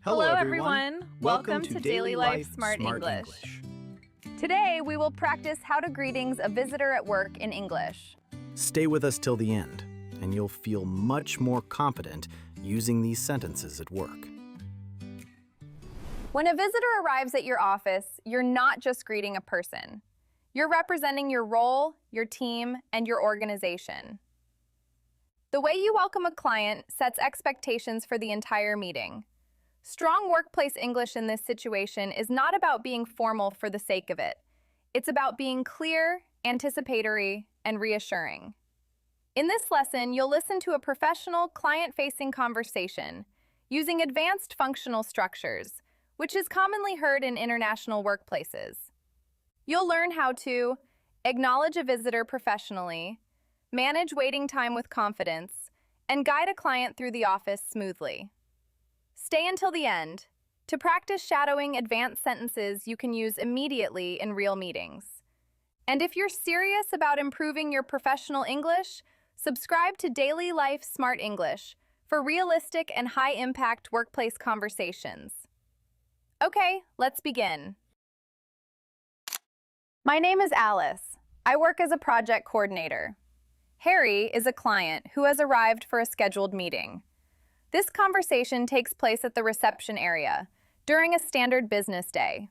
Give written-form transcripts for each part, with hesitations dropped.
Hello, Hello everyone. Welcome to Daily Life Smart English. Today, we will practice how to greetings a visitor at work in English. Stay with us till the end, and you'll feel much more confident using these sentences at work. When a visitor arrives at your office, you're not just greeting a person. You're representing your role, your team, and your organization. The way you welcome a client sets expectations for the entire meeting. Strong workplace English in this situation is not about being formal for the sake of it. It's about being clear, anticipatory, and reassuring. In this lesson, you'll listen to a professional, client-facing conversation using advanced functional structures, which is commonly heard in international workplaces. You'll learn how to acknowledge a visitor professionally, manage waiting time with confidence, and guide a client through the office smoothly. Stay until the end. To practice shadowing advanced sentences you can use immediately in real meetings. And if you're serious about improving your professional English, subscribe to Daily Life Smart English for realistic and high-impact workplace conversations. Okay, let's begin. My name is Alice. I work as a project coordinator. Harry is a client who has arrived for a scheduled meeting. This conversation takes place at the reception area during a standard business day.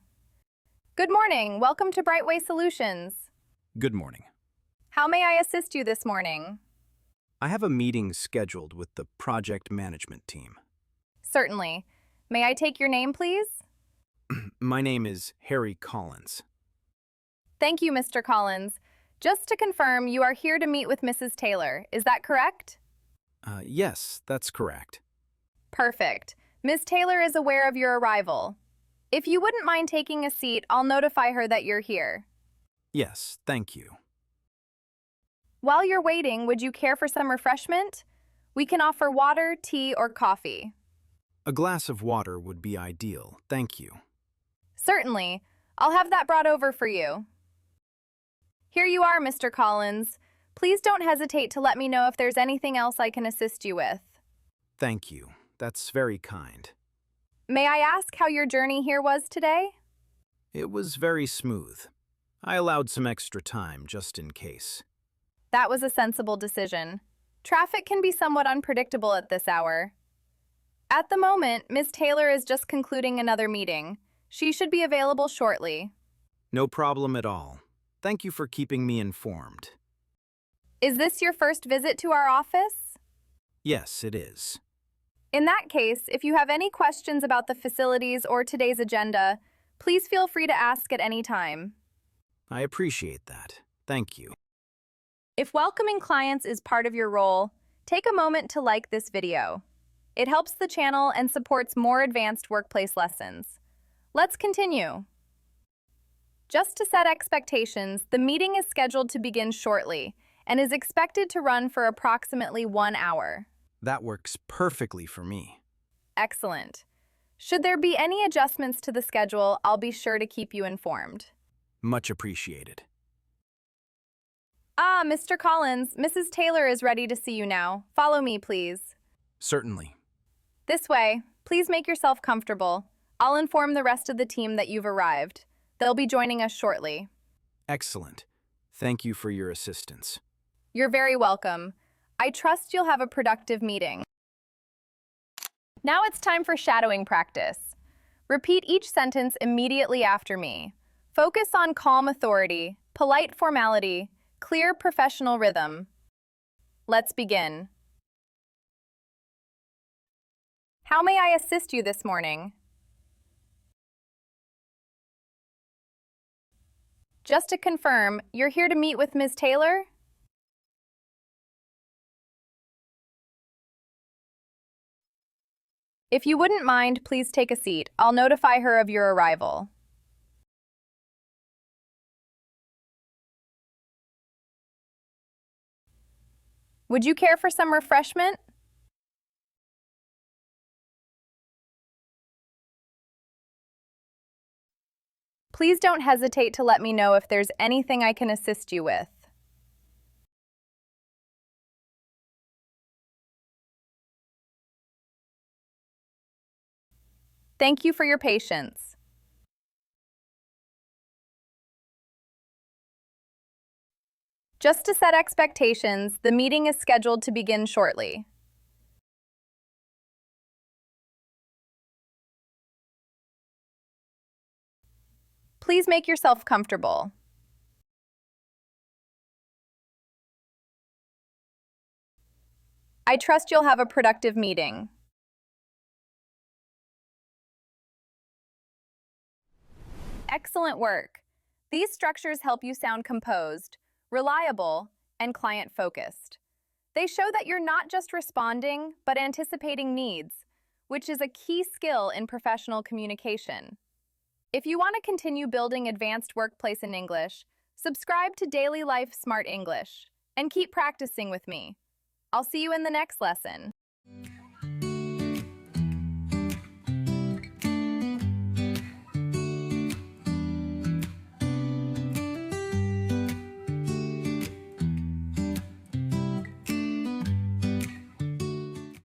Good morning. Welcome to Brightway Solutions. Good morning. How may I assist you this morning? I have a meeting scheduled with the project management team. Certainly. May I take your name, please? My name is Harry Collins. Thank you, Mr. Collins. Just to confirm, you are here to meet with Mrs. Taylor. Is that correct? Yes, that's correct. Perfect. Ms. Taylor is aware of your arrival. If you wouldn't mind taking a seat, I'll notify her that you're here. Yes, thank you. While you're waiting, would you care for some refreshment? We can offer water, tea, or coffee. A glass of water would be ideal, thank you. Certainly. I'll have that brought over for you. Here you are, Mr. Collins. Please don't hesitate to let me know if there's anything else I can assist you with. Thank you. That's very kind. May I ask how your journey here was today? It was very smooth. I allowed some extra time just in case. That was a sensible decision. Traffic can be somewhat unpredictable at this hour. At the moment, Ms. Taylor is just concluding another meeting. She should be available shortly. No problem at all. Thank you for keeping me informed. Is this your first visit to our office? Yes, it is. In that case, if you have any questions about the facilities or today's agenda, please feel free to ask at any time. I appreciate that. Thank you. If welcoming clients is part of your role, take a moment to like this video. It helps the channel and supports more advanced workplace lessons. Let's continue. Just to set expectations, the meeting is scheduled to begin shortly and is expected to run for approximately 1 hour. That works perfectly for me. Excellent. Should there be any adjustments to the schedule, I'll be sure to keep you informed. Much appreciated. Ah, Mr. Collins, Mrs. Taylor is ready to see you now. Follow me, please. Certainly. This way. Please make yourself comfortable. I'll inform the rest of the team that you've arrived. They'll be joining us shortly. Excellent. Thank you for your assistance. You're very welcome. I trust you'll have a productive meeting. Now it's time for shadowing practice. Repeat each sentence immediately after me. Focus on calm authority, polite formality, clear professional rhythm. Let's begin. How may I assist you this morning? Just to confirm, you're here to meet with Ms. Taylor? If you wouldn't mind, please take a seat. I'll notify her of your arrival. Would you care for some refreshment? Please don't hesitate to let me know if there's anything I can assist you with. Thank you for your patience. Just to set expectations, the meeting is scheduled to begin shortly. Please make yourself comfortable. I trust you'll have a productive meeting. Excellent work. These structures help you sound composed, reliable, and client-focused. They show that you're not just responding, but anticipating needs, which is a key skill in professional communication. If you want to continue building advanced workplace in English, subscribe to Daily Life Smart English and keep practicing with me. I'll see you in the next lesson.